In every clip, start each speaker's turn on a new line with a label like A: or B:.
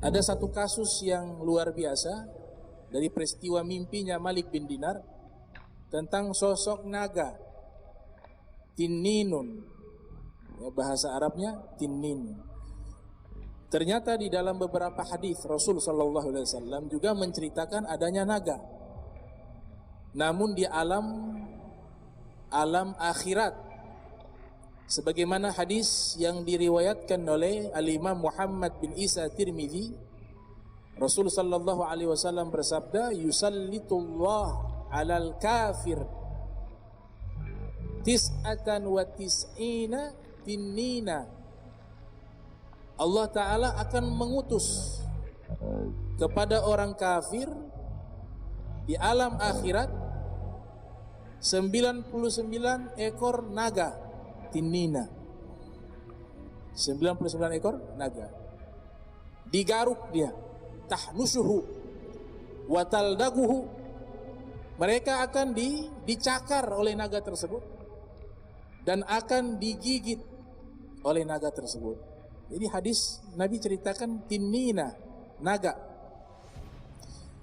A: Ada satu kasus yang luar biasa dari peristiwa mimpinya Malik bin Dinar tentang sosok naga Tinninun, ya, bahasa Arabnya Tinnin. Ternyata di dalam beberapa hadis Rasul sallallahu alaihi wasallam juga menceritakan adanya naga. Namun di alam akhirat. Sebagaimana hadis yang diriwayatkan oleh Al-Imam Muhammad bin Isa Tirmidzi, Rasul sallallahu alaihi wasallam bersabda, "Yusallitullah 'alal kafir tis'atan wa tis'ina tinnina." Allah Ta'ala akan mengutus kepada orang kafir di alam akhirat 99 ekor naga Tinnina, 99 ekor naga. Digaruk dia, tahnusuhu wa taldaguhu. Mereka akan dicakar oleh naga tersebut dan akan digigit oleh naga tersebut. Jadi hadis Nabi ceritakan Tinnina, naga.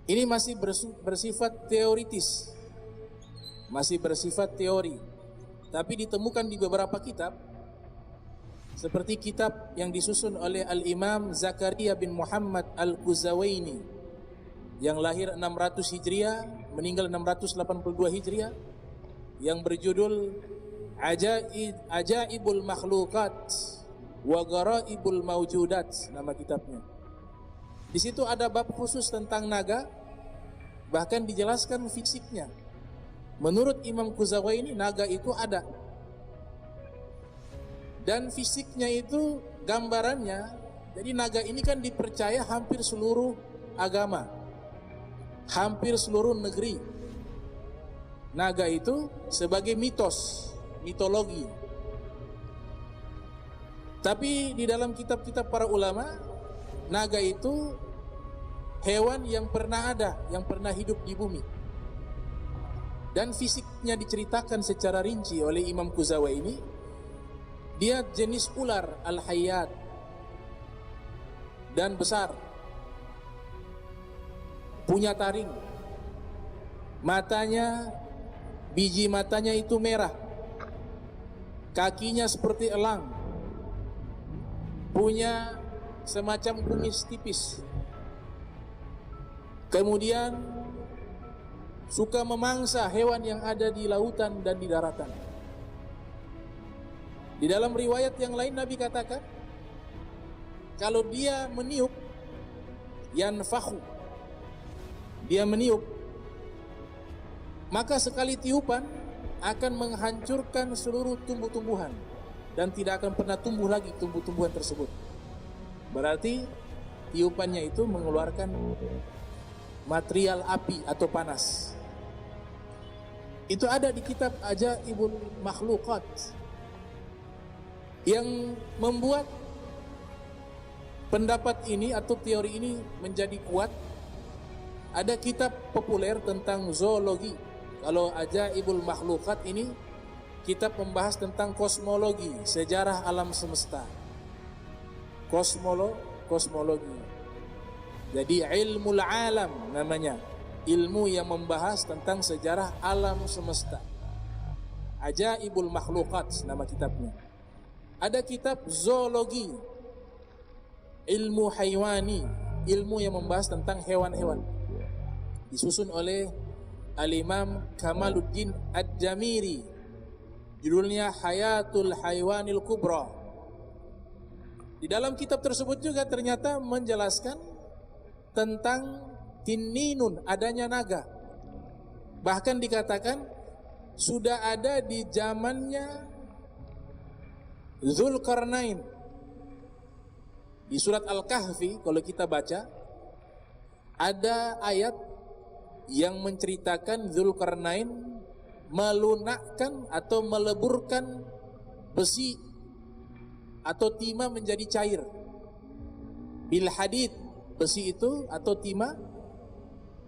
A: Ini masih bersifat teoritis, masih bersifat teori. Tapi ditemukan di beberapa kitab, seperti kitab yang disusun oleh Al-Imam Zakaria bin Muhammad Al-Quzawaini yang lahir 600 Hijriah, meninggal 682 Hijriah, yang berjudul Ajaibul Makhluqat wa Gharaibul Mawjudat, nama kitabnya. Di situ ada bab khusus tentang naga, bahkan dijelaskan fisiknya. Menurut Imam Quzawaini, naga itu ada. Dan fisiknya itu gambarannya, jadi naga ini kan dipercaya hampir seluruh agama, hampir seluruh negeri. Naga itu sebagai mitos, mitologi. Tapi di dalam kitab-kitab para ulama, naga itu hewan yang pernah ada, yang pernah hidup di bumi. Dan fisiknya diceritakan secara rinci oleh Imam Quzawaini. Dia jenis ular al-hayyat dan besar, punya taring, matanya, biji matanya itu merah, kakinya seperti elang, punya semacam kumis tipis, kemudian suka memangsa hewan yang ada di lautan dan di daratan. Di dalam riwayat yang lain Nabi katakan, kalau dia meniup, yanfakhu, dia meniup, maka sekali tiupan akan menghancurkan seluruh tumbuh-tumbuhan dan tidak akan pernah tumbuh lagi tumbuh-tumbuhan tersebut. Berarti tiupannya itu mengeluarkan material api atau panas. Itu ada di kitab Ajaibul Makhluqat. Yang membuat pendapat ini atau teori ini menjadi kuat, ada kitab populer tentang zoologi. Kalau Ajaibul Makhluqat ini kitab membahas tentang kosmologi, sejarah alam semesta, kosmologi. Jadi ilmul alam namanya, ilmu yang membahas tentang sejarah alam semesta. Ajaibul Makhluqat nama kitabnya. Ada kitab zoologi, ilmu haywani, ilmu yang membahas tentang hewan-hewan, disusun oleh Al-Imam Kamaluddin Ad-Jamiri, judulnya Hayatul Haywanil Kubra. Di dalam kitab tersebut juga ternyata menjelaskan tentang Tinninun, adanya naga. Bahkan dikatakan sudah ada di zamannya Dzulqarnain. Di surat Al-Kahfi kalau kita baca, ada ayat yang menceritakan Dzulqarnain melunakkan atau meleburkan besi atau timah menjadi cair. Bil hadid, besi itu atau timah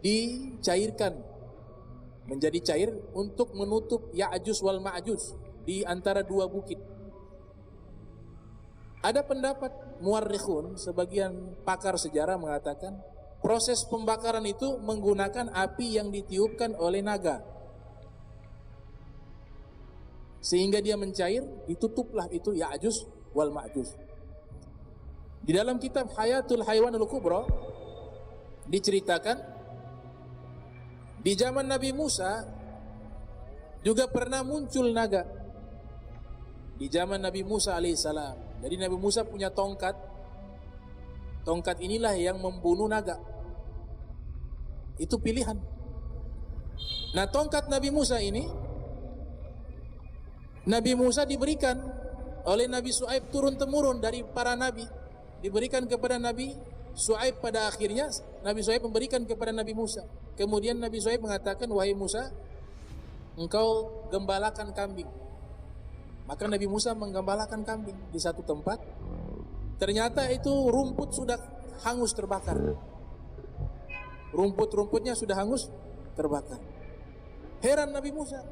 A: dicairkan menjadi cair untuk menutup Ya'juj wal Ma'juj di antara dua bukit. Ada pendapat muarrikhun, sebagian pakar sejarah mengatakan proses pembakaran itu menggunakan api yang ditiupkan oleh naga, sehingga dia mencair, ditutuplah itu Ya'juj wal Ma'juj. Di dalam kitab Hayatul Haywanul Kubra diceritakan di zaman Nabi Musa juga pernah muncul naga. Di zaman Nabi Musa alaihissalam. Jadi Nabi Musa punya tongkat. Tongkat inilah yang membunuh naga. Itu pilihan. Nah, tongkat Nabi Musa ini, Nabi Musa diberikan oleh Nabi Shu'aib turun-temurun dari para nabi. Diberikan kepada Nabi Shu'aib, pada akhirnya Nabi Shu'aib memberikan kepada Nabi Musa. Kemudian Nabi Shu'aib mengatakan, wahai Musa, engkau gembalakan kambing. Maka Nabi Musa menggembalakan kambing di satu tempat. Ternyata itu rumput sudah hangus terbakar. Rumput-rumputnya sudah hangus terbakar. Heran Nabi Musa,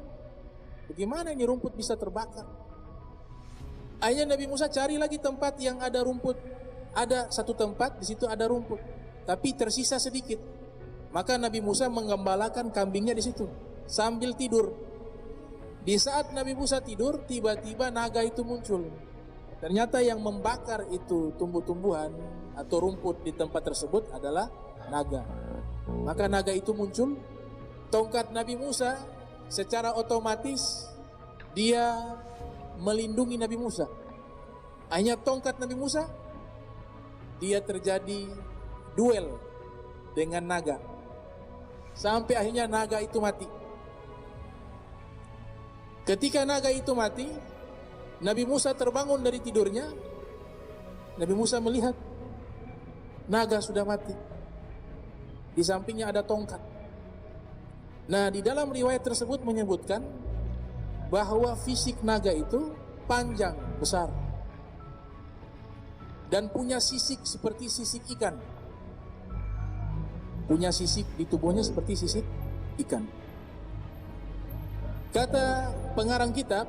A: bagaimana ini rumput bisa terbakar? Akhirnya Nabi Musa cari lagi tempat yang ada rumput. Ada satu tempat, di situ ada rumput, tapi tersisa sedikit. Maka Nabi Musa menggembalakan kambingnya di situ sambil tidur. Di saat Nabi Musa tidur, tiba-tiba naga itu muncul. Ternyata yang membakar itu tumbuh-tumbuhan atau rumput di tempat tersebut adalah naga. Maka naga itu muncul. Tongkat Nabi Musa secara otomatis dia melindungi Nabi Musa. Hanya tongkat Nabi Musa, dia terjadi duel dengan naga. Sampai akhirnya naga itu mati. Ketika naga itu mati, Nabi Musa terbangun dari tidurnya. Nabi Musa melihat naga sudah mati. Di sampingnya ada tongkat. Nah, di dalam riwayat tersebut menyebutkan bahwa fisik naga itu panjang, besar, dan punya sisik seperti sisik ikan. Punya sisik di tubuhnya seperti sisik ikan. Kata pengarang kitab,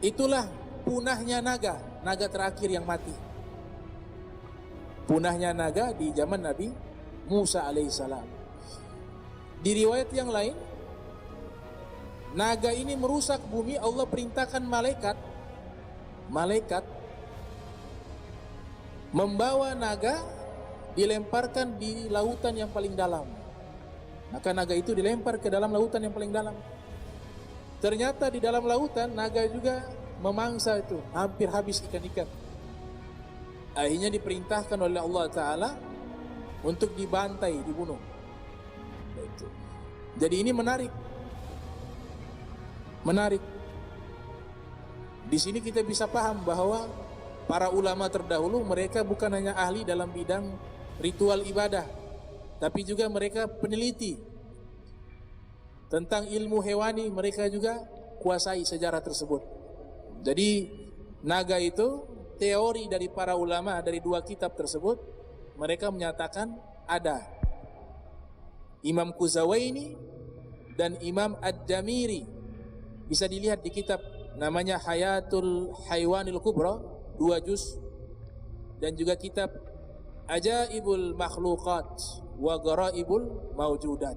A: itulah punahnya naga, naga terakhir yang mati. Punahnya naga di zaman Nabi Musa alaihissalam. Di riwayat yang lain, naga ini merusak bumi. Allah perintahkan malaikat membawa naga, dilemparkan di lautan yang paling dalam. Maka naga itu dilempar ke dalam lautan yang paling dalam. Ternyata di dalam lautan naga juga memangsa itu, hampir habis ikan-ikan. Akhirnya diperintahkan oleh Allah Ta'ala untuk dibantai, dibunuh. Jadi ini menarik. Di sini kita bisa paham bahwa para ulama terdahulu mereka bukan hanya ahli dalam bidang ritual ibadah, tapi juga mereka peneliti tentang ilmu hewani. Mereka juga kuasai sejarah tersebut. Jadi naga itu, teori dari para ulama dari dua kitab tersebut, mereka menyatakan ada. Imam Kuzawaini dan Imam Ad-Damiri, bisa dilihat di kitab namanya Hayatul Haywanil Kubra, 2 juz, dan juga kitab Ajaibul Makhluqat wa Garaibul Mawjudat.